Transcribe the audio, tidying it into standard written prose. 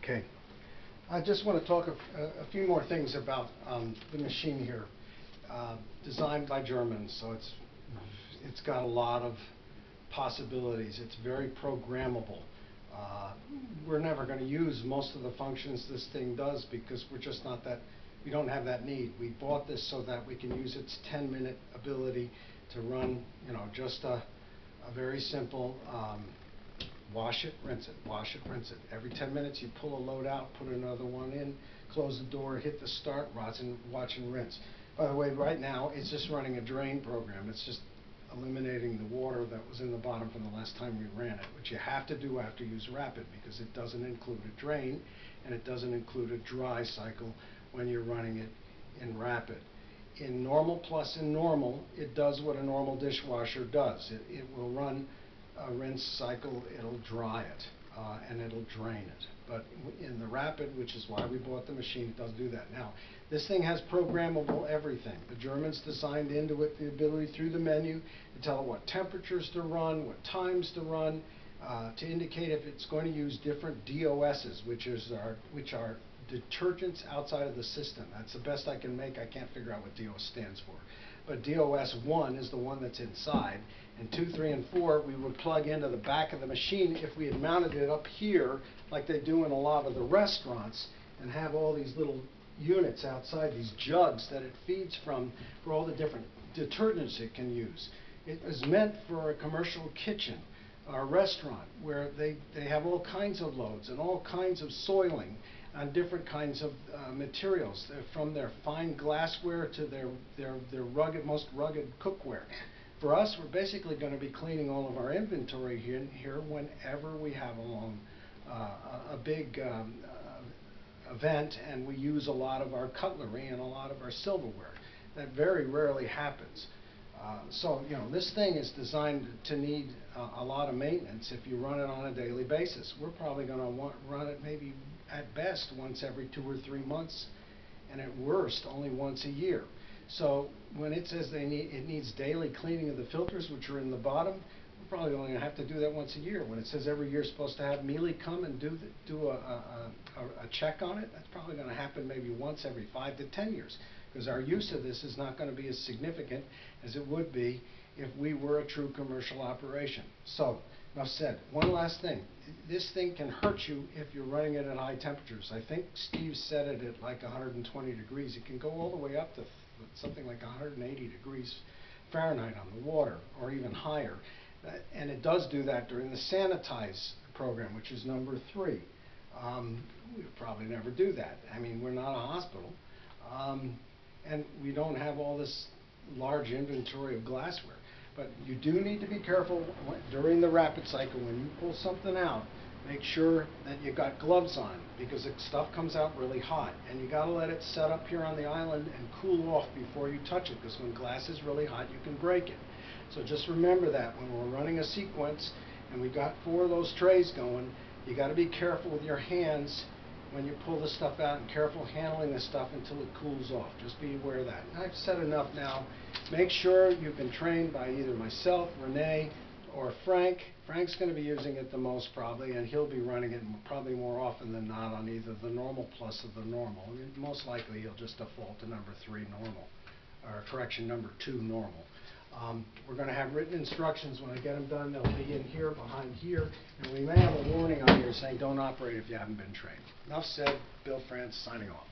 Okay. I just want to talk a few more things about the machine here. Designed by Germans, so it's got a lot of possibilities. It's very programmable. We're never going to use most of the functions this thing does because we don't have that need. We bought this so that we can use its 10-minute ability to run, just a very simple wash it, rinse it, wash it, rinse it. Every 10 minutes you pull a load out, put another one in, close the door, hit the start, watch and rinse. By the way, right now it's just running a drain program. It's just eliminating the water that was in the bottom from the last time we ran it, which you have to do after you use Rapid because it doesn't include a drain and it doesn't include a dry cycle when you're running it in Rapid. In Normal Plus and Normal, it does what a normal dishwasher does. It will run a rinse cycle, it'll dry it, and it'll drain it. But in the Rapid, which is why we bought the machine, it doesn't do that. Now, this thing has programmable everything. The Germans designed into it the ability through the menu to tell it what temperatures to run, what times to run, to indicate if it's going to use different DOSs, which are detergents outside of the system. That's the best I can make. I can't figure out what DOS stands for. But DOS 1 is the one that's inside, and 2, 3, and 4 we would plug into the back of the machine if we had mounted it up here like they do in a lot of the restaurants and have all these little units outside, these jugs that it feeds from for all the different detergents it can use. It is meant for a commercial kitchen or restaurant where they have all kinds of loads and all kinds of soiling on different kinds of materials, from their fine glassware to their most rugged cookware. For us, we're basically going to be cleaning all of our inventory here whenever we have a big event and we use a lot of our cutlery and a lot of our silverware. That very rarely happens. So this thing is designed to need a lot of maintenance if you run it on a daily basis. We're probably going to run it maybe at best once every 2 or 3 months, and at worst only once a year. So when it says it needs daily cleaning of the filters, which are in the bottom, we're probably only going to have to do that once a year. When it says every year supposed to have Miele come and do a check on it, that's probably going to happen maybe once every 5 to 10 years. Because our use of this is not going to be as significant as it would be if we were a true commercial operation. So, enough said. One last thing. This thing can hurt you if you're running it at high temperatures. I think Steve set it at like 120 degrees. It can go all the way up to something like 180 degrees Fahrenheit on the water, or even higher. And it does do that during the sanitize program, which is number 3. We'll probably never do that. I mean, we're not a hospital. And we don't have all this large inventory of glassware. But you do need to be careful during the Rapid cycle. When you pull something out, make sure that you got gloves on, because the stuff comes out really hot. And you got to let it set up here on the island and cool off before you touch it, because when glass is really hot, you can break it. So just remember that when we're running a sequence and we got 4 of those trays going, you got to be careful with your hands when you pull the stuff out, and careful handling the stuff until it cools off. Just be aware of that. And I've said enough now. Make sure you've been trained by either myself, Renee, or Frank. Frank's going to be using it the most probably, and he'll be running it probably more often than not on either the Normal Plus or the Normal. I mean, most likely he'll just default to number 3 Normal, or correction, number 2 Normal. We're going to have written instructions when I get them done. They'll be in here, behind here, and we may have a warning on here saying don't operate if you haven't been trained. Enough said. Bill France signing off.